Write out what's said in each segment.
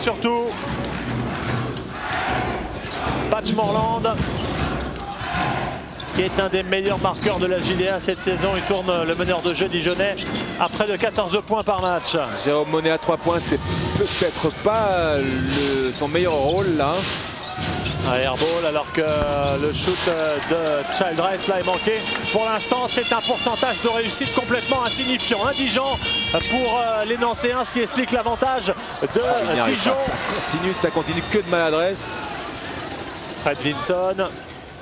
Surtout, Patch Morland, qui est un des meilleurs marqueurs de la JDA cette saison. Il tourne le meneur de jeu dijonnais à près de 14 points par match. Jérôme Monnet à 3 points, c'est peut-être pas son meilleur rôle là. Un airball alors que le shoot de Childress là est manqué. Pour l'instant, c'est un pourcentage de réussite complètement insignifiant. Dijon pour les Nancéens, ce qui explique l'avantage de Dijon. Ça continue que de maladresse. Fred Vinson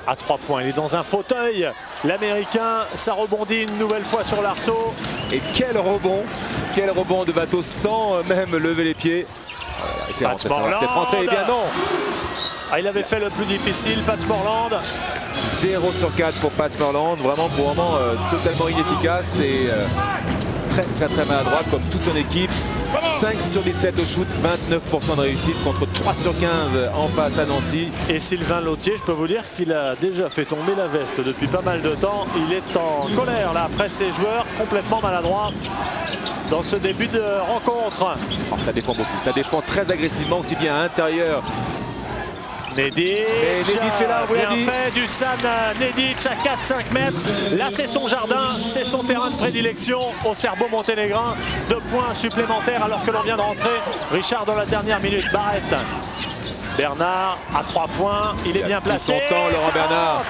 à 3 points. Il est dans un fauteuil. L'Américain, ça rebondit une nouvelle fois sur l'arceau. Et quel rebond de bateau sans même lever les pieds. C'est peut-être rentré, eh bien non. Il avait fait le plus difficile, Patch Morland. 0 sur 4 pour Patch Morland, vraiment totalement inefficace et très maladroit comme toute son équipe. 5 sur 17 au shoot, 29% de réussite contre 3 sur 15 en face à Nancy. Et Sylvain Lautier, je peux vous dire qu'il a déjà fait tomber la veste depuis pas mal de temps. Il est en colère là après ses joueurs complètement maladroits dans ce début de rencontre. Oh, ça défend beaucoup, ça défend très agressivement aussi bien à l'intérieur. Nedic est là, on vous l'a dit. Bien fait, Dusan Nedic à 4-5 mètres. Là, c'est son jardin, c'est son terrain de prédilection au Serbo-Monténégrin. 2 points supplémentaires alors que l'on vient de rentrer. Richard dans la dernière minute. Barrett. Bernard à 3 points. Il est bien placé. Son temps, Laurent Bernard.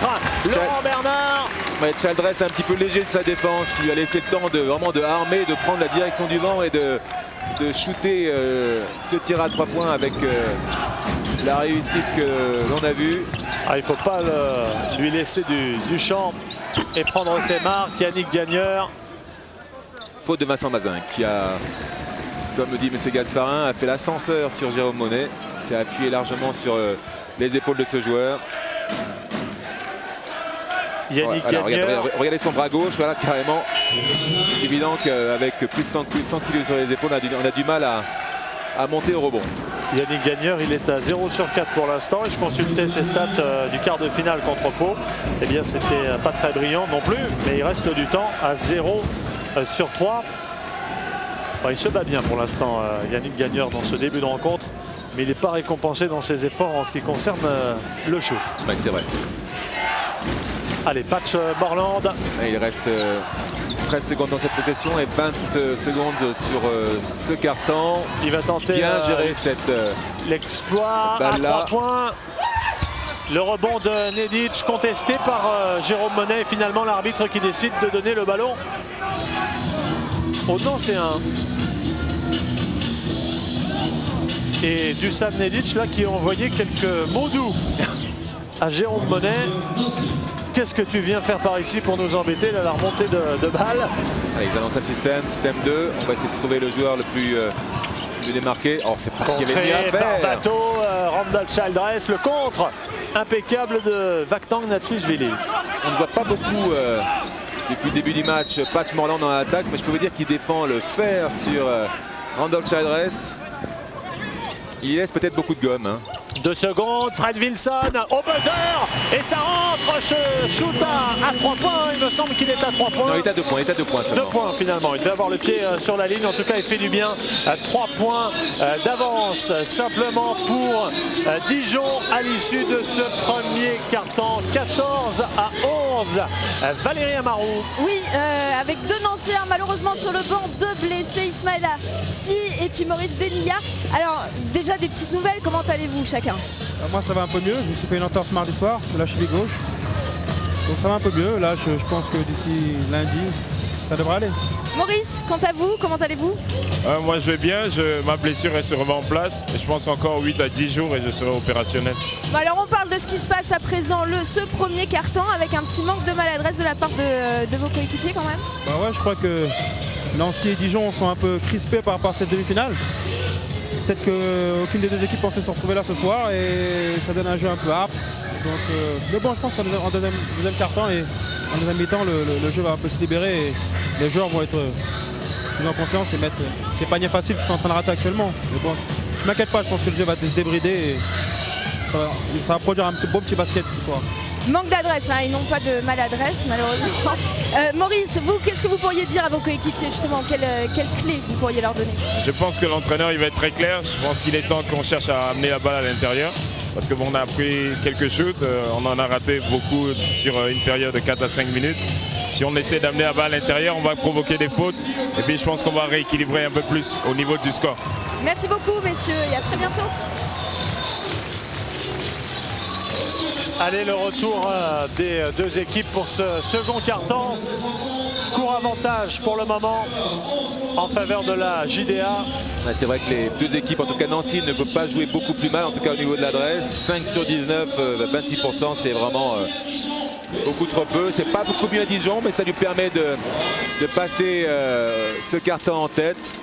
Laurent Bernard. Ouais, Childress est un petit peu léger de sa défense, qui lui a laissé le temps de armer, de prendre la direction du vent et de shooter ce tir à 3 points avec la réussite que l'on a vue. Il ne faut pas lui laisser du champ et prendre ses marques. Yannick Gagneur. Faute de Vincent Mazin qui a, comme le dit M. Gasparin, a fait l'ascenseur sur Jérôme Monnet. Il s'est appuyé largement sur les épaules de ce joueur. Yannick Gagneur. Regardez son bras gauche, voilà, carrément. C'est évident qu'avec plus de 100 kg sur les épaules, on a du mal à monter au rebond. Yannick Gagneur, il est à 0 sur 4 pour l'instant. Et je consultais ses stats du quart de finale contre Pau. Eh bien, c'était pas très brillant non plus. Mais il reste du temps à 0 sur 3. Il se bat bien pour l'instant, Yannick Gagneur, dans ce début de rencontre. Mais il n'est pas récompensé dans ses efforts en ce qui concerne le shoot. Ouais, c'est vrai. Allez, Patch Morland. Il reste 13 secondes dans cette possession et 20 secondes sur ce carton. Il va tenter bien gérer cette l'exploit à 3 points. Le rebond de Nedic contesté par Jérôme Monnet. Et finalement, l'arbitre qui décide de donner le ballon aux Nancéens. Et Dusan Nedic là qui a envoyé quelques mots doux à Jérôme Monnet. Qu'est-ce que tu viens faire par ici pour nous embêter là, la remontée de balle. Allez, ils annoncent un système 2. On va essayer de trouver le joueur le plus démarqué. Oh, c'est pas ce qu'il y avait mieux à faire. Par bateau, Randolph Childress, le contre impeccable de Vakhtang Natchishvili. On ne voit pas beaucoup depuis le début du match Patch Morland dans l'attaque, mais je peux vous dire qu'il défend le fer sur Randolph Childress. Il laisse peut-être beaucoup de gomme. 2 secondes, Fred Vinson au buzzer et ça rentre, shoot à 3 points, il me semble qu'il est à 3 points. Non, il est à 2 points, 2 points finalement, il devait avoir le pied sur la ligne, en tout cas il fait du bien. 3 points d'avance simplement pour Dijon à l'issue de ce premier carton, 14 à 11. Valérie Amarou. Oui, avec 2 Nancéens malheureusement sur le banc, 2 blessés, Ismaïla Si et puis Maurice Benilla. Alors déjà des petites nouvelles, comment allez-vous chacun? Moi ça va un peu mieux, je me suis fait une entorse mardi soir, là je suis gauche. Donc ça va un peu mieux, là je pense que d'ici lundi ça devrait aller. Maurice, quant à vous, comment allez-vous? Moi je vais bien, ma blessure elle se remet en place. Et je pense encore 8 à 10 jours et je serai opérationnel. Bon, alors on parle de ce qui se passe à présent, ce premier carton avec un petit manque de maladresse de la part de vos coéquipiers quand même. Bah ouais, je crois que Nancy et Dijon sont un peu crispés par rapport à cette demi-finale. Peut-être qu'aucune des deux équipes pensait se retrouver là ce soir et ça donne un jeu un peu âpre. Donc, mais bon, je pense qu'en deuxième quart-temps et en deuxième mi-temps, le jeu va un peu se libérer et les joueurs vont être plus en confiance et mettre ces paniers faciles qui sont en train de rater actuellement. Mais bon, je m'inquiète pas, je pense que le jeu va se débrider et ça va produire un beau petit basket ce soir. Manque d'adresse, hein, et non pas de maladresse, malheureusement. Maurice, vous, qu'est-ce que vous pourriez dire à vos coéquipiers, justement? Quelle clé vous pourriez leur donner? Je pense que l'entraîneur il va être très clair. Je pense qu'il est temps qu'on cherche à amener la balle à l'intérieur. Parce que bon, on a pris quelques shoots, on en a raté beaucoup sur une période de 4 à 5 minutes. Si on essaie d'amener la balle à l'intérieur, on va provoquer des fautes. Et puis je pense qu'on va rééquilibrer un peu plus au niveau du score. Merci beaucoup, messieurs, et à très bientôt. Allez, le retour des deux équipes pour ce second quart-temps. Court avantage pour le moment en faveur de la JDA. Ouais, c'est vrai que les deux équipes, en tout cas Nancy, ne peut pas jouer beaucoup plus mal, en tout cas au niveau de l'adresse. 5 sur 19, 26%, c'est vraiment beaucoup trop peu. C'est pas beaucoup mieux à Dijon, mais ça lui permet de passer ce quart-temps en tête.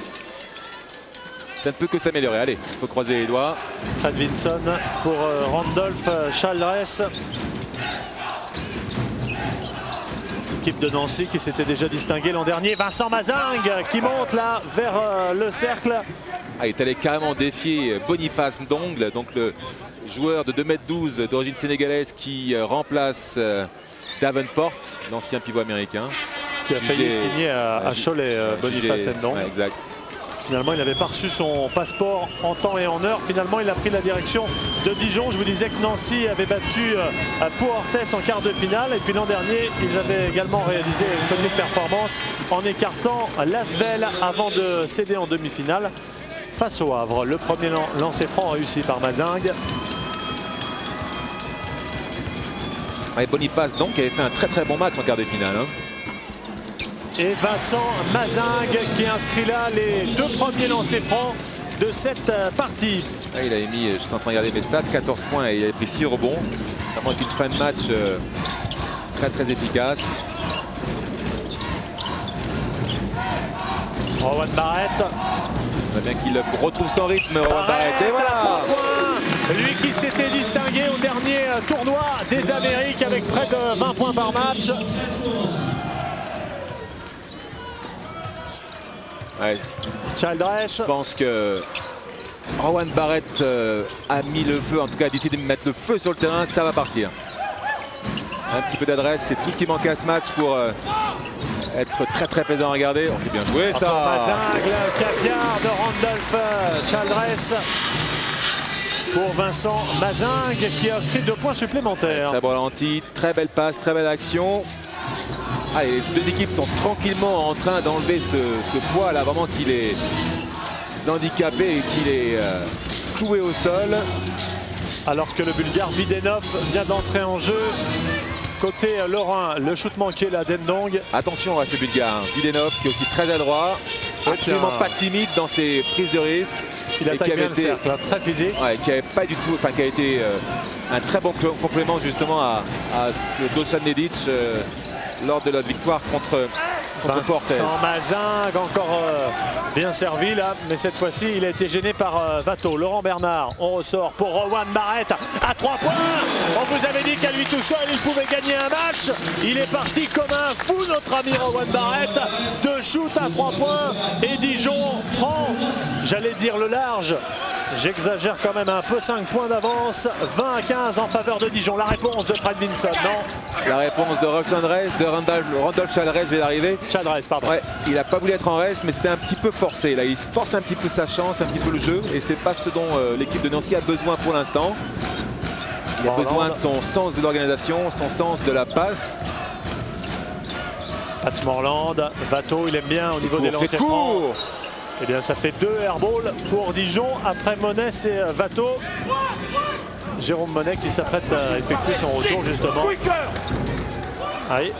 Ça ne peut que s'améliorer. Allez, il faut croiser les doigts. Fred Vinson pour Randolph Chaldress. L'équipe de Nancy qui s'était déjà distinguée l'an dernier. Vincent Mazingue qui monte là vers le cercle. Ah, il est allé carrément défier Boniface Ndongle, donc le joueur de 2,12 m d'origine sénégalaise qui remplace Davenport, l'ancien pivot américain. Qui a failli signer à Cholet, Boniface Ndongle. Ouais, exact. Finalement, il n'avait pas reçu son passeport en temps et en heure. Finalement, il a pris la direction de Dijon. Je vous disais que Nancy avait battu Pau Orthez en quart de finale. Et puis l'an dernier, ils avaient également réalisé une petite performance en écartant l'Asvel avant de céder en demi-finale face au Havre. Le premier lancer franc réussi par Mazingue. Et Boniface donc qui avait fait un très bon match en quart de finale. Hein. Et Vincent Mazingue qui inscrit là les deux premiers lancers francs de cette partie. Ah, il avait mis, j'étais en train de regarder mes stats, 14 points et il avait pris 6 rebonds. Vraiment avec une fin de match très efficace. Rowan Barrett. C'est bien qu'il retrouve son rythme, Rowan Barrett. Et voilà! Lui qui s'était distingué au dernier tournoi des Amériques avec près de 20 points par match. Ouais. Childress. Je pense que Rowan Barrett a mis le feu, en tout cas a décidé de mettre le feu sur le terrain, ça va partir. Un petit peu d'adresse, c'est tout ce qui manquait à ce match pour être très plaisant à regarder. On s'est bien joué ça. Mazingue, le caviar de Randolph Childress pour Vincent Mazingue qui a inscrit 2 points supplémentaires. Très bon ralenti, très belle passe, très belle action. Ah, les deux équipes sont tranquillement en train d'enlever ce poids là, vraiment qui les handicapé et qui les cloué au sol. Alors que le Bulgare Videnov vient d'entrer en jeu. Côté Lorrain, le shoot manqué là d'Endong. Attention à ce Bulgare, Videnov qui est aussi très adroit, absolument pas timide dans ses prises de risque. Il attaque bien le cercle, hein, très physique. Ouais, qui avait pas du tout, enfin qui a été un très bon complément justement à ce Dusan Nedic lors de notre victoire contre Orthez. Vincent Mazingue encore bien servi là, mais cette fois-ci il a été gêné par Vato. Laurent Bernard, on ressort pour Rowan Barrett à 3 points. On vous avait dit qu'à lui tout seul il pouvait gagner un match. Il est parti comme un fou notre ami Rowan Barrett. 2 shoots à 3 points et Dijon prend, j'allais dire le large. J'exagère quand même un peu, 5 points d'avance, 20-15 en faveur de Dijon. La réponse de Fred Vinson, non? La réponse de Randolph Chaldress, je vais l'arriver. Chaldress, pardon. Ouais, il n'a pas voulu être en reste, mais c'était un petit peu forcé. Là, il force un petit peu sa chance, un petit peu le jeu, et c'est pas ce dont l'équipe de Nancy a besoin pour l'instant. Il a besoin de son sens de l'organisation, son sens de la passe. Pat Morland, Vato, il aime bien au niveau des lancers francs. Eh bien, ça fait 2 airballs pour Dijon après Monès et Vato. Jérôme Monet qui s'apprête à effectuer son retour justement. Allez.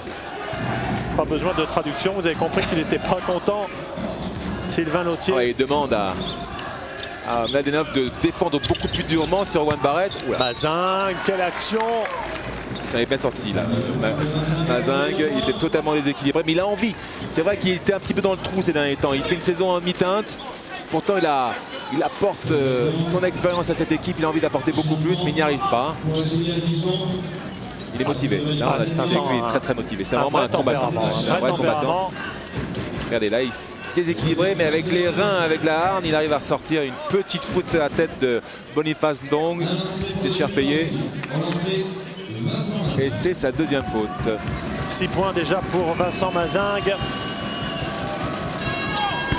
Pas besoin de traduction, vous avez compris qu'il n'était pas content. Sylvain Lautier. Ouais, il demande à Mladenov de défendre beaucoup plus durement sur Rowan Barrett. Mazingue, quelle action! Il s'en est bien sorti là. Mazingue, il était totalement déséquilibré, mais il a envie. C'est vrai qu'il était un petit peu dans le trou ces derniers temps. Il fait une saison en demi-teinte. Pourtant, il apporte son expérience à cette équipe. Il a envie d'apporter beaucoup plus, mais il n'y arrive pas. Il est motivé. Là, c'est très motivé. C'est vraiment un combattant. Un vrai combattant. Regardez là, il est déséquilibré, mais avec les reins, avec la hargne, il arrive à ressortir une petite faute sur la tête de Boniface Ndong. C'est cher payé. Et c'est sa deuxième faute. 6 points déjà pour Vincent Mazingue.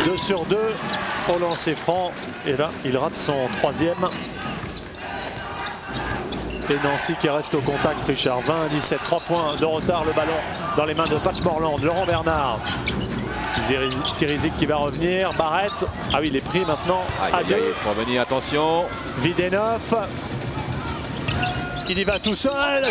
2 sur 2 au lancer franc. Et là, il rate son troisième. Et Nancy qui reste au contact, Richard. 20-17, 3 points de retard. Le ballon dans les mains de Patch Morland. Laurent Bernard. Thirizic qui va revenir. Barrett. Ah oui, il est pris maintenant. À 2. Il faut revenir, attention. Videnov. Il y va tout seul.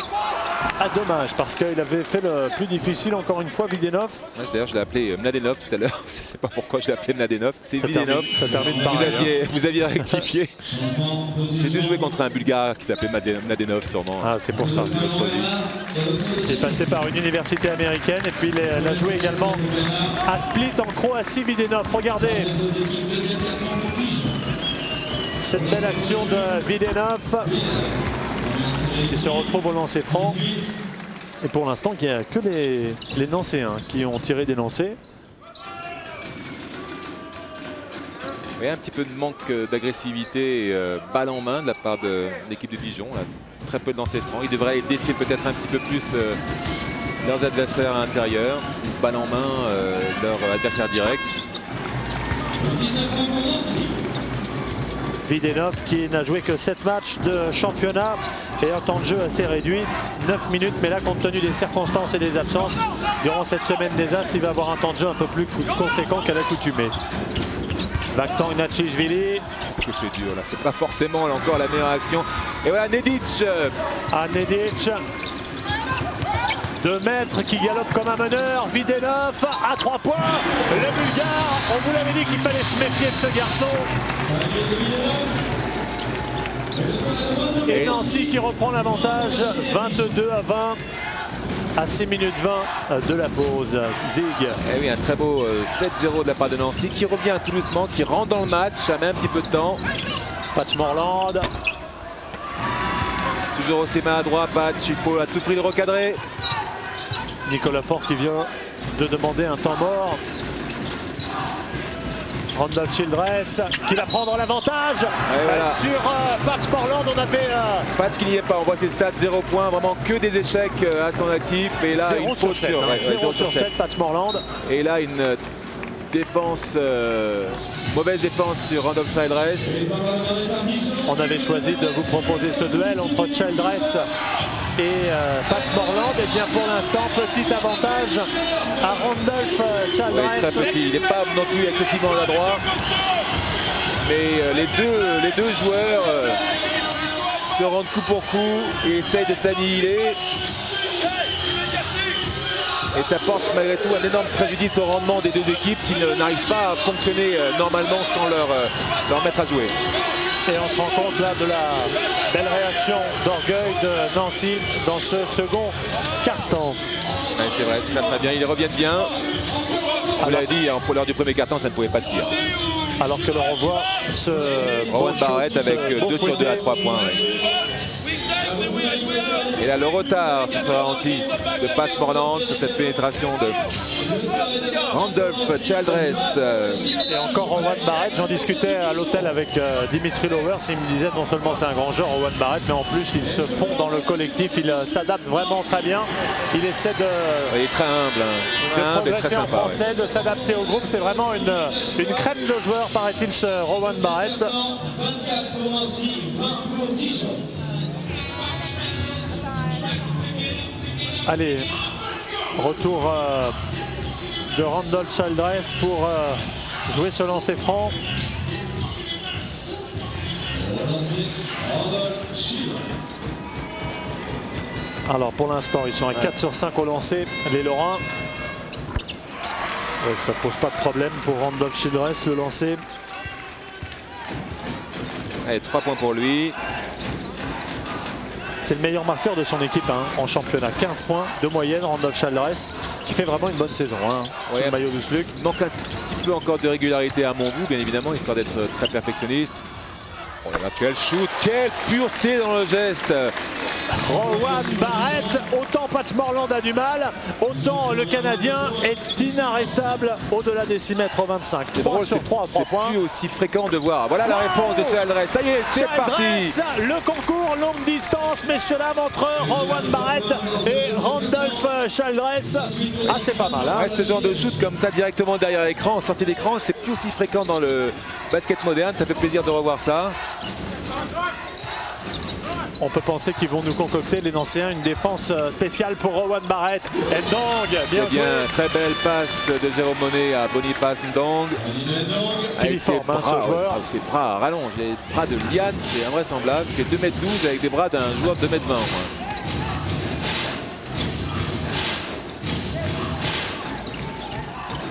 Ah, dommage, parce qu'il avait fait le plus difficile encore une fois, Videnov. D'ailleurs, je l'ai appelé Mladenov tout à l'heure. Je ne sais pas pourquoi je l'ai appelé Mladenov. C'est Videnov. Ça termine par vous aviez rectifié. J'ai dû jouer contre un Bulgare qui s'appelait Mladenov, sûrement. Ah, c'est pour ça. Il est passé par une université américaine et puis il a joué également à Split en Croatie, Videnov. Regardez cette belle action de Videnov qui se retrouve au lancer franc. Et pour l'instant, il n'y a que les Nancéens qui ont tiré des lancers. Oui, un petit peu de manque d'agressivité et balle en main de la part de l'équipe de Dijon. Là. Très peu de lancers francs. Ils devraient défier peut-être un petit peu plus leurs adversaires à l'intérieur. Balle en main, leur adversaire direct. Videnov qui n'a joué que 7 matchs de championnat et un temps de jeu assez réduit, 9 minutes, mais là compte tenu des circonstances et des absences, durant cette semaine des As, il va avoir un temps de jeu un peu plus conséquent qu'à l'accoutumée. Vakhtang Natchishvili. Que c'est dur là, c'est pas forcément encore la meilleure action. Et voilà Nedic. Ah, Nedic. 2 mètres qui galope comme un meneur. Videnov à 3 points. Le Bulgare, on vous l'avait dit qu'il fallait se méfier de ce garçon. Et Nancy qui reprend l'avantage, 22-20 à 6 minutes 20 de la pause. Zig. Et oui, un très beau 7-0 de la part de Nancy qui revient tout doucement, qui rentre dans le match, ça met un petit peu de temps. Patch Morland. Toujours aussi maladroit, Patch, il faut à tout prix le recadrer. Nicolas Faure qui vient de demander un temps mort. Randolph Childress qui va prendre l'avantage voilà. Sur Patch Morland. On avait Patch qui n'y est pas, on voit ses stats 0 points, vraiment que des échecs à son actif. Et là, 0 une faute sur 7, sur 0 sur 7, Patch Morland. Et là, une défense, mauvaise défense sur Randolph Childress. On avait choisi de vous proposer ce duel entre Childress et Patch Morland. Et bien pour l'instant, petit avantage à Randolph Childress. Oui, très petit, il n'est pas non plus excessivement maladroit. Mais les deux joueurs se rendent coup pour coup et essayent de s'annihiler. Et ça porte malgré tout un énorme préjudice au rendement des deux équipes qui n'arrivent pas à fonctionner normalement sans leur mettre à jouer. Et on se rend compte là de la belle réaction d'orgueil de Nancy dans ce second carton. Ouais, c'est vrai, ça très bien, ils reviennent bien. On l'a dit, pour l'heure du premier carton, ça ne pouvait pas être pire. Alors que l'on revoit ce Rowan Barrett avec 2 sur 2 à 3 points. Ouais. Et là, le retard sur ce ralenti de Patch Morland sur cette pénétration de Randolph Childress. Et encore Rowan Barrett, j'en discutais à l'hôtel avec Dimitri Lowers, il me disait non seulement c'est un grand joueur Rowan Barrett, mais en plus il se fond dans le collectif, il s'adapte vraiment très bien. Il essaie de, il est très humble, de progresser en français, ouais. de s'adapter au groupe. C'est vraiment une crème de joueur, paraît-il, ce Rowan Barrett. 24 pour Nancy, 20 pour Dijon. Allez, retour de Randolph Childress pour jouer ce lancer franc. Alors pour l'instant, ils sont à 4 sur 5 au lancer, les Lorrains. Ça pose pas de problème pour Randolph Childress, le lancer. Allez, 3 points pour lui. C'est le meilleur marqueur de son équipe en championnat. 15 points de moyenne, Randolph Childress, qui fait vraiment une bonne saison sous le maillot de Sluc. Il manque un tout petit peu encore de régularité à mon goût, bien évidemment, histoire d'être très perfectionniste. Bon, l'éventuel shoot, quelle pureté dans le geste Rowan Barrett. Autant Pat Morland a du mal, autant le Canadien est inarrêtable au-delà des 6,25 m. C'est drôle, c'est plus aussi fréquent de voir. Voilà la réponse de Childress. Ça y est, c'est parti. Le concours longue distance, messieurs dames, entre Rowan Barrett et Randolph Childress. Ah, c'est pas mal. Hein, ouais, ce genre de shoot comme ça directement derrière l'écran, en sortie d'écran, c'est plus aussi fréquent dans le basket moderne. Ça fait plaisir de revoir ça. On peut penser qu'ils vont nous concocter, les Nancéens, une défense spéciale pour Rowan Barrett. Ndong, bien joué. Très belle passe de Jérôme Monet à Boniface Ndong. Filiforme, hein, ce joueur. Ses bras rallongent, les bras de Liane, c'est invraisemblable. Il fait 2,12 m avec des bras d'un joueur de 2,20 m.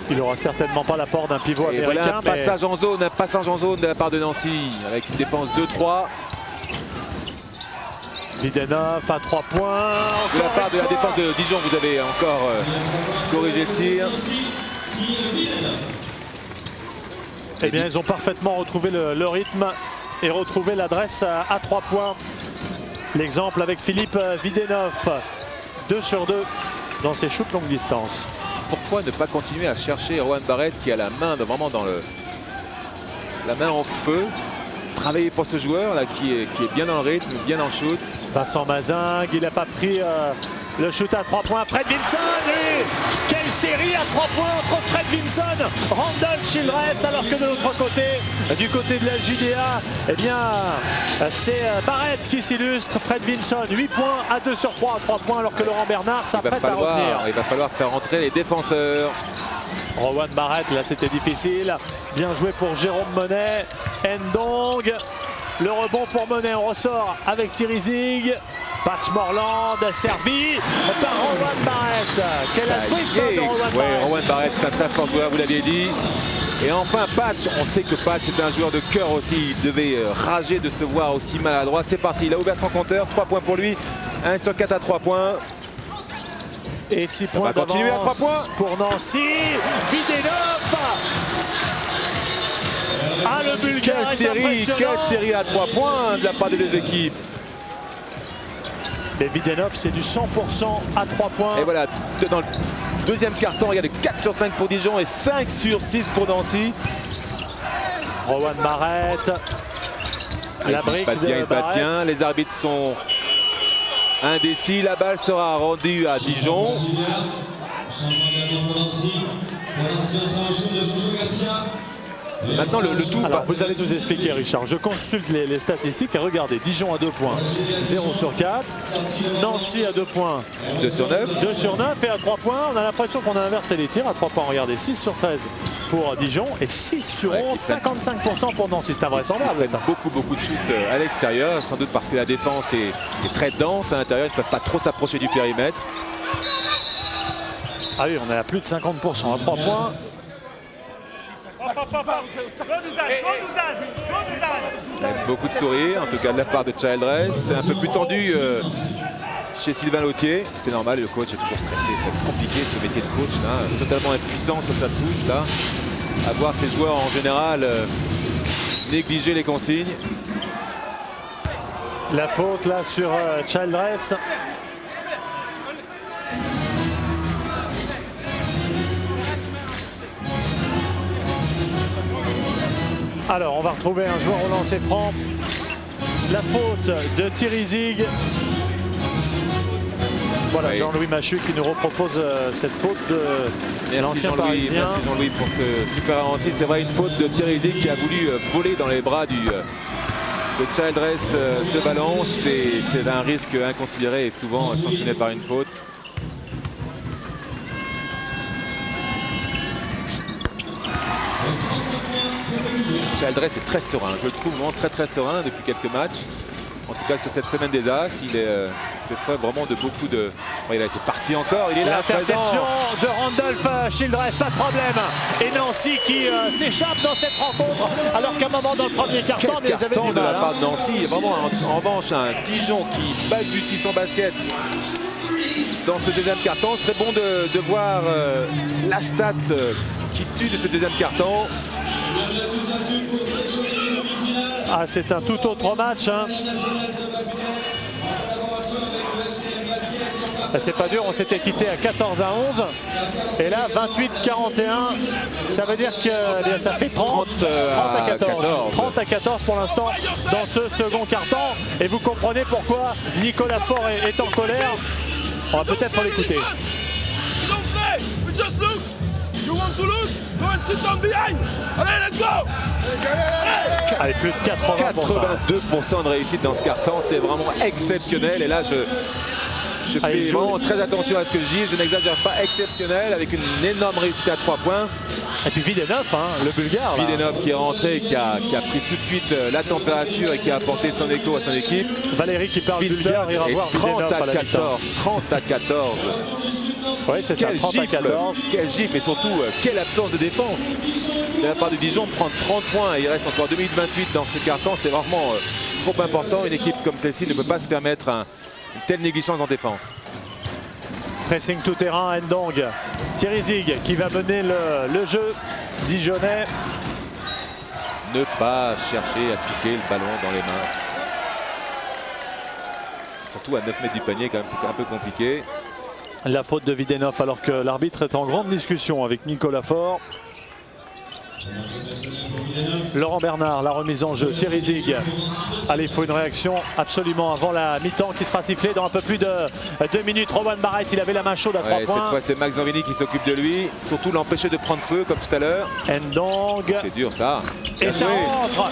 Il n'aura certainement pas l'apport d'un pivot Et américain. voilà un passage en zone de la part de Nancy avec une défense 2-3. Videnov à 3 points. De la part de la défense de Dijon, vous avez encore corrigé le tir. Eh bien, ils ont parfaitement retrouvé le rythme et retrouvé l'adresse à 3 points. L'exemple avec Philippe Videnov. 2 sur 2 dans ses shoots longue distance. Pourquoi ne pas continuer à chercher Rowan Barrett qui a la main vraiment dans la main en feu. Travailler pour ce joueur là qui est bien dans le rythme, bien dans le shoot. Vincent Mazingue, il n'a pas pris le shoot à 3 points. Fred Vinson, lui, quelle série à 3 points entre Fred Vinson, Randolph Childress, alors que de l'autre côté, du côté de la JDA, eh bien, c'est Barrett qui s'illustre. Fred Vinson, 8 points à 2 sur 3 à 3 points, alors que Laurent Bernard s'apprête à revenir. Il va falloir faire rentrer les défenseurs. Rowan Barrett, là c'était difficile. Bien joué pour Jérôme Monet. Ndong. Le rebond pour Monet, on ressort avec Thierry Zig. Pat Morland servi par Rowan Barrett. Quel altruisme de Rowan Barrett. Rowan Barrett, c'est un très fort joueur, vous l'aviez dit. Et enfin Patch, on sait que Patch est un joueur de cœur aussi. Il devait rager de se voir aussi maladroit. C'est parti, il a ouvert son compteur, 3 points pour lui. 1 sur 4 à 3 points. Et 6 points d'avance à 3 points pour Nancy. Videnov. Ah, le Bulgare quelle série à 3 points de la part des deux équipes. Et Videnov, c'est du 100% à 3 points. Et voilà, dans le deuxième carton, regardez, 4 sur 5 pour Dijon et 5 sur 6 pour Nancy. Rowan Barrett. La brique il se bat bien. Les arbitres sont indécis. La balle sera rendue à Dijon. Maintenant le tout. Alors vous allez nous expliquer, Richard. Je consulte les statistiques et regardez, Dijon à 2 points, 0 sur 4. Nancy à 2 points, 2 sur 9. 2 sur 9 et à 3 points. On a l'impression qu'on a inversé les tirs. À 3 points, regardez, 6 sur 13 pour Dijon et 6 sur 11, 55% pour Nancy. C'est invraisemblable. Ça. Beaucoup de shoots à l'extérieur, sans doute parce que la défense est très dense à l'intérieur. Ils ne peuvent pas trop s'approcher du périmètre. Ah oui, on est à plus de 50% à 3 points. Beaucoup de sourires, en tout cas de la part de Childress. C'est un peu plus tendu chez Sylvain Lautier. C'est normal, le coach est toujours stressé. C'est compliqué ce métier de coach, là. Totalement impuissant sur sa touche, là. À voir ses joueurs en général négliger les consignes. La faute là sur Childress. Alors on va retrouver un joueur au lancer franc. La faute de Thierry Zig. Voilà, oui. Jean-Louis Machu qui nous repropose cette faute de l'ancien Parisien. Merci Jean-Louis pour ce super ralenti. C'est vrai, une faute de Thierry Zig qui a voulu voler dans les bras de Childress ce ballon. C'est un risque inconsidéré et souvent sanctionné par une faute. Childress est très serein, je le trouve vraiment très serein depuis quelques matchs. En tout cas sur cette semaine des As, il fait preuve vraiment de beaucoup de... Voilà, c'est parti encore, il est là. L'interception de Randolph Childress, pas de problème. Et Nancy qui s'échappe dans cette rencontre, alors qu'à un moment dans le premier quart-temps, ils avaient du mal. De la part de Nancy, et vraiment en revanche un Dijon qui balbutie son basket dans ce deuxième carton. Ce serait bon de voir la stat qui tue de ce deuxième carton. Ah, c'est un tout autre match. Hein. C'est pas dur, on s'était quitté à 14-11 et là 28-41, ça veut dire que eh bien, ça fait 30 à 14. 30 à 14 pour l'instant dans ce second carton et vous comprenez pourquoi Nicolas Faure est en colère. On va peut-être l'écouter. Allez, plus de 82% de réussite dans ce carton, c'est vraiment exceptionnel. Et là, je fais vraiment très attention à ce que je dis. Je n'exagère pas, exceptionnel, avec une énorme réussite à 3 points. Et puis Videnov, hein, le Bulgare. Videnov qui est rentré, qui a pris tout de suite la température et qui a apporté son écho à son équipe. Valérie qui parle bulgare, ira voir 30 Videnov à 14. 30 à 14. Oui, c'est ça, 30 à 14. Quel gifle et surtout, quelle absence de défense de la part de Dijon. Prendre 30 points et il reste encore 2 minutes 28 dans ce carton, c'est vraiment trop important. Une équipe comme celle-ci ne peut pas se permettre une telle négligence en défense. Pressing tout terrain, Ndong. Thierry Zig qui va mener le jeu dijonnais. Ne pas chercher à piquer le ballon dans les mains. Surtout à 9 mètres du panier, quand même, c'est un peu compliqué. La faute de Videnov alors que l'arbitre est en grande discussion avec Nicolas Faure. Laurent Bernard, la remise en jeu, Thierry Zig. Allez, il faut une réaction absolument avant la mi-temps qui sera sifflée dans un peu plus de 2 minutes. Rowan Barrett, il avait la main chaude à 3 points. Cette fois, c'est Max Zanvini qui s'occupe de lui. Surtout l'empêcher de prendre feu, comme tout à l'heure. Ndong. C'est dur, ça. Et ça rentre.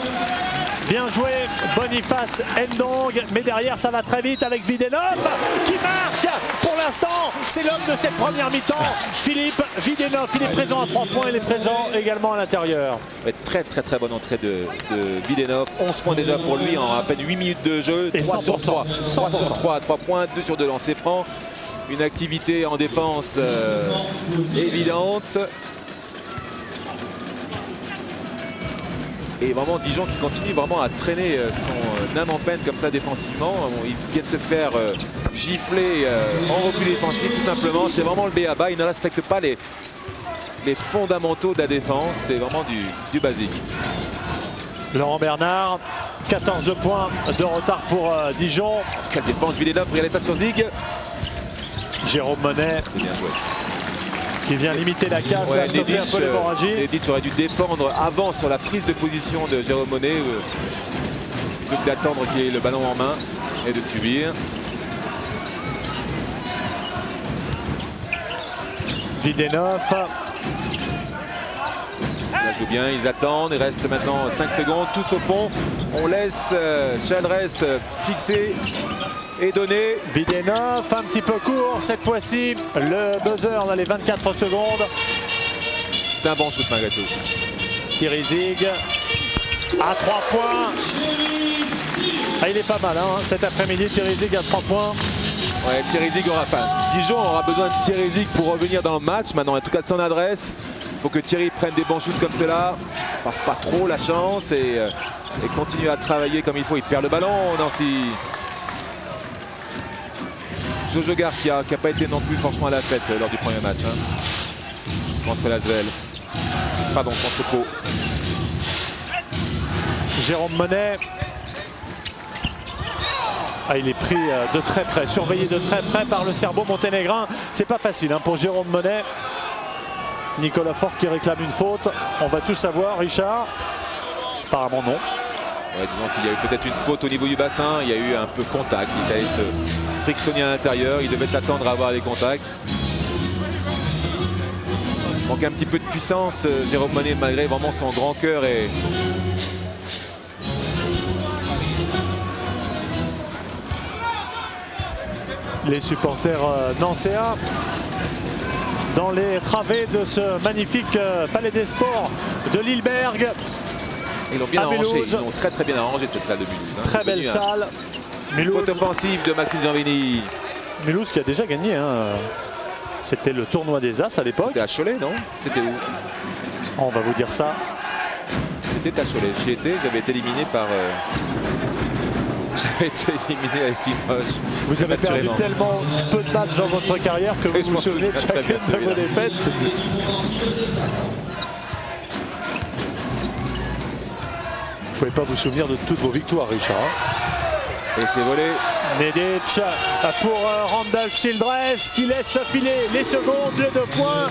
Bien joué, Boniface Ndong. Mais derrière, ça va très vite avec Videnov qui marque. Pour l'instant, c'est l'homme de cette première mi-temps. Philippe Videnov, il est présent à 3 points. Il est présent également à l'intérieur. Très bonne entrée de Videnov. 11 points déjà pour lui en à peine 8 minutes de jeu. Et 3 sur 3. 3 100%. sur 3 à 3 points, 2 sur 2 lancers francs. Une activité en défense évidente. Et vraiment Dijon qui continue vraiment à traîner son âme en peine comme ça défensivement. Il vient de se faire gifler en repli défensif tout simplement. C'est vraiment le b.a.-ba. Il ne respecte pas les fondamentaux de la défense. C'est vraiment du basique. Laurent Bernard, 14 points de retard pour Dijon. Quelle défense, Videnov, regardez ça sur Zig. Jérôme Monet C'est bien joué. qui vient limiter la case, Ouais, stopper un peu l'hémorragie. Nedich aurait dû défendre avant sur la prise de position de Jérôme Monet plutôt que d'attendre qu'il ait le ballon en main et de subir. Videnov. Ça joue bien, ils attendent, il reste maintenant 5 secondes, tous au fond. On laisse Chalres fixer et donner. Videnov, un petit peu court cette fois-ci. Le buzzer dans les 24 secondes. C'est un bon shoot malgré tout. Thierry Zig à 3 points. Ah, il est pas mal hein, cet après-midi, Thierry Zig à 3 points. Ouais, Thierry Zig aura faim. Dijon aura besoin de Thierry Zig pour revenir dans le match. Maintenant, en tout cas de son adresse. Il faut que Thierry prenne des bons shoots comme cela. Ne fasse pas trop la chance et continue à travailler comme il faut. Il perd le ballon, Nancy. Jojo Garcia, qui n'a pas été non plus franchement à la fête lors du premier match. Contre l'Asvel. Pardon, contre Pau. Jérôme Monet. Ah, il est pris de très près, surveillé de très près par le Serbo-Monténégrin. C'est pas facile hein, pour Jérôme Monet. Nicolas Faure qui réclame une faute. On va tout savoir, Richard. Apparemment non. Ouais, disons qu'il y a eu peut-être une faute au niveau du bassin. Il y a eu un peu contact. Il est allé se frictionner à l'intérieur. Il devait s'attendre à avoir des contacts. Il manque un petit peu de puissance, Jérôme Monet, malgré vraiment son grand cœur. Et les supporters nancéens dans les travées de ce magnifique palais des sports de Lilleberg. ils l'ont bien À arrangé. Mulhouse. Ils l'ont très bien arrangé cette salle de Mulhouse. Très belle salle. Faute offensive de Maxime Zanvini. Mulhouse qui a déjà gagné. Hein. C'était le tournoi des As à l'époque. C'était à Cholet, non? C'était où? On va vous dire ça. C'était à Cholet. J'y étais, j'avais été éliminé par... J'avais été éliminé avec Limoges. Vous avez perdu tellement peu de matchs dans votre carrière que vous vous souvenez de chacune de vos défaites. Vous ne pouvez pas vous souvenir de toutes vos victoires, Richard. Et c'est volé. Nedic pour Randolph Childress qui laisse filer les secondes, les 2 points.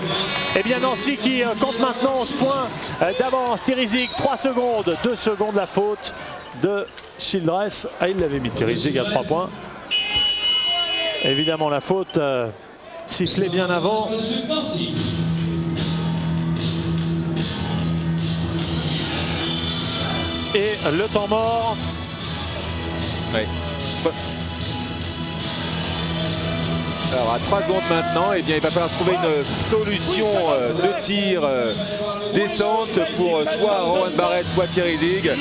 Et bien Nancy qui compte maintenant 11 points d'avance. Thierry 3 secondes, 2 secondes la faute de Childress. Ah, il l'avait mis Thierry à 3 points. Évidemment la faute sifflée bien avant. Et le temps mort. Oui. Alors à 3 secondes maintenant, eh bien, il va falloir trouver une solution de tir descente pour soit Rowan Barrett, soit Thierry Zig.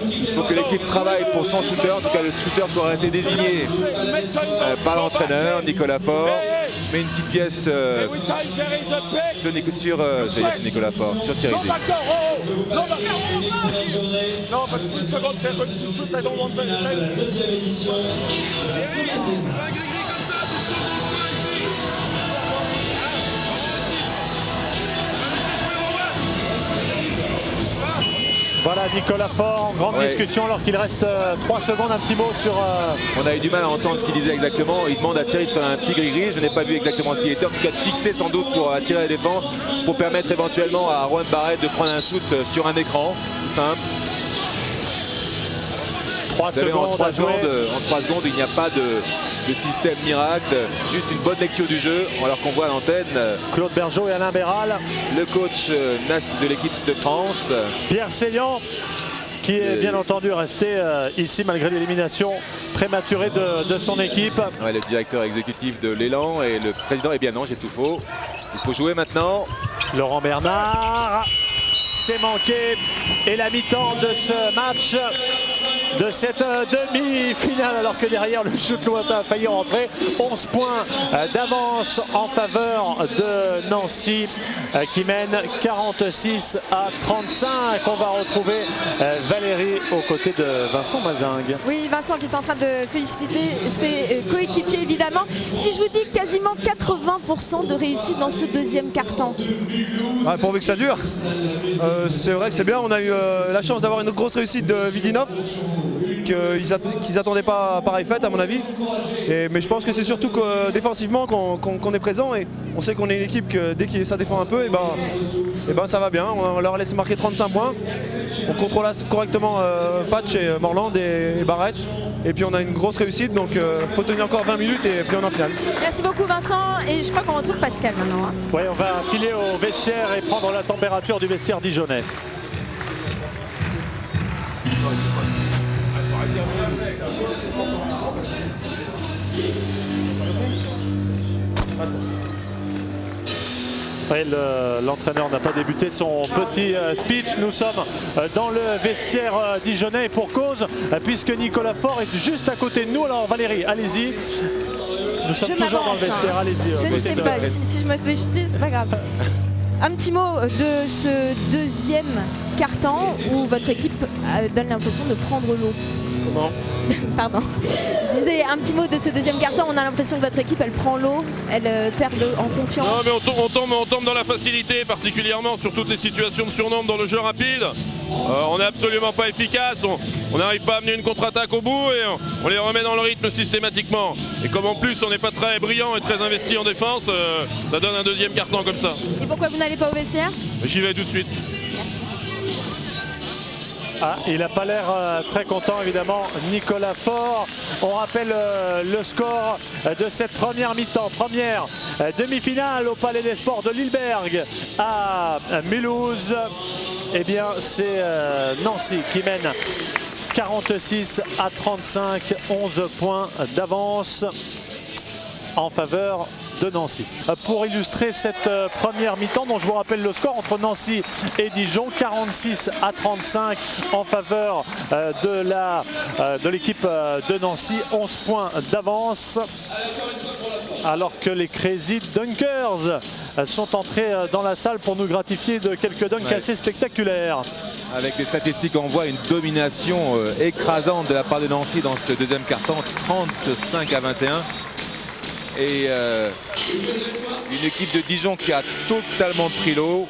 Il faut que l'équipe travaille pour son shooter, en tout cas le shooter qui aura été désigné par l'entraîneur Nicolas Faure. Je mets une petite pièce sur Nicolas Faure, sur Thierry Zig. Deuxième édition. Voilà Nicolas Faure, grande discussion alors qu'il reste 3 secondes, un petit mot sur... On a eu du mal à entendre ce qu'il disait exactement. Il demande à Thierry de faire un petit gris-gris. Je n'ai pas vu exactement ce qu'il était. En tout cas de fixer sans doute pour attirer la défense, pour permettre éventuellement à Rowan Barrett de prendre un shoot sur un écran. Simple. 3 secondes, en 3 secondes, il n'y a pas de système miracle, juste une bonne lecture du jeu, alors qu'on voit à l'antenne Claude Bergeau et Alain Béral, le coach de l'équipe de France, Pierre Seillant, qui est bien entendu resté ici malgré l'élimination prématurée de son équipe. Ouais, le directeur exécutif de l'Élan et le président. Eh bien non, j'ai tout faux. Il faut jouer maintenant. Laurent Bernard, c'est manqué. Et la mi-temps de ce match, de cette demi-finale, alors que derrière le shoot lointain a failli rentrer. 11 points d'avance en faveur de Nancy qui mène 46 à 35. On va retrouver Valérie aux côtés de Vincent Mazingue. Oui, Vincent qui est en train de féliciter ses coéquipiers évidemment. Si je vous dis quasiment 80% de réussite dans ce deuxième quart-temps. Ouais, pourvu que ça dure. C'est vrai que c'est bien. On a eu la chance d'avoir une grosse réussite de Vidinov, qu'ils n'attendaient pas pareille fête à mon avis. Mais je pense que c'est surtout que, défensivement qu'on est présent et on sait qu'on est une équipe que dès que ça défend un peu, et ben ça va bien. On leur a laissé marquer 35 points. On contrôle correctement Patch et Morland et Barrett. Et puis on a une grosse réussite, donc il faut tenir encore 20 minutes et puis on est en finale. Merci beaucoup Vincent, et je crois qu'on retrouve Pascal maintenant. Hein. Oui, on va filer au vestiaire et prendre la température du vestiaire dijonnais. L'entraîneur n'a pas débuté son petit speech. Nous sommes dans le vestiaire dijonnais, et pour cause, puisque Nicolas Faure est juste à côté de nous. Alors Valérie, allez-y. Nous sommes toujours dans le vestiaire, allez-y. Je ne sais pas, si je me fais jeter, c'est pas grave. Un petit mot de ce deuxième quart-temps où votre équipe donne l'impression de prendre l'eau. Comment ? Pardon. Je disais un petit mot de ce deuxième quart-temps. On a l'impression que votre équipe, elle prend l'eau, elle perd en confiance. Non, mais on tombe dans la facilité, particulièrement sur toutes les situations de surnombre dans le jeu rapide. On n'est absolument pas efficace. On n'arrive pas à amener une contre-attaque au bout et on les remet dans le rythme systématiquement. Et comme en plus on n'est pas très brillant et très investi en défense, ça donne un deuxième quart-temps comme ça. Et pourquoi vous n'allez pas au vestiaire ? J'y vais tout de suite. Ah, il n'a pas l'air très content évidemment, Nicolas Faure. On rappelle le score de cette première mi-temps, première demi-finale au Palais des Sports de Lilleberg à Mulhouse. Eh bien c'est Nancy qui mène 46 à 35, 11 points d'avance en faveur de Nancy. Pour illustrer cette première mi-temps, dont je vous rappelle le score entre Nancy et Dijon, 46 à 35 en faveur de l'équipe de Nancy, 11 points d'avance, alors que les Crazy Dunkers sont entrés dans la salle pour nous gratifier de quelques dunks assez spectaculaires. Avec les statistiques, on voit une domination écrasante de la part de Nancy dans ce deuxième quart-temps, 35 à 21. Et une équipe de Dijon qui a totalement pris l'eau.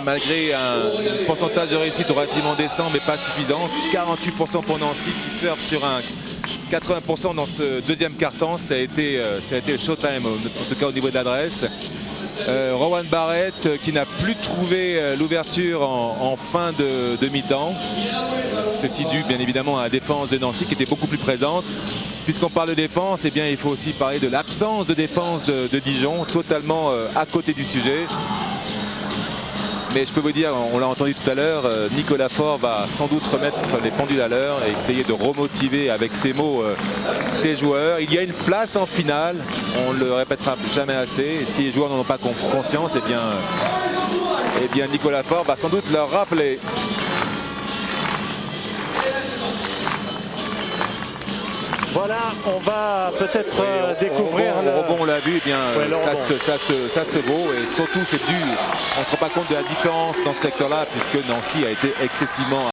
malgré un pourcentage de réussite relativement décent mais pas suffisant. 48% pour Nancy qui surfe sur un 80% dans ce deuxième quart-temps. Ça a été le showtime, en tout cas au niveau de l'adresse. Rowan Barrett qui n'a plus trouvé l'ouverture en fin de mi-temps. Ceci dû bien évidemment à la défense de Nancy qui était beaucoup plus présente. Puisqu'on parle de défense, eh bien, il faut aussi parler de l'absence de défense de Dijon, totalement à côté du sujet. Mais je peux vous dire, on l'a entendu tout à l'heure, Nicolas Faure va sans doute remettre les pendules à l'heure et essayer de remotiver avec ses mots ses joueurs. Il y a une place en finale, on ne le répétera jamais assez. Et si les joueurs n'en ont pas conscience, eh bien Nicolas Faure va sans doute leur rappeler. Voilà, on va peut-être découvrir le rebond, on l'a vu, eh bien, ouais, ça se vaut et surtout c'est dû, on ne se rend pas compte de la différence dans ce secteur-là puisque Nancy a été excessivement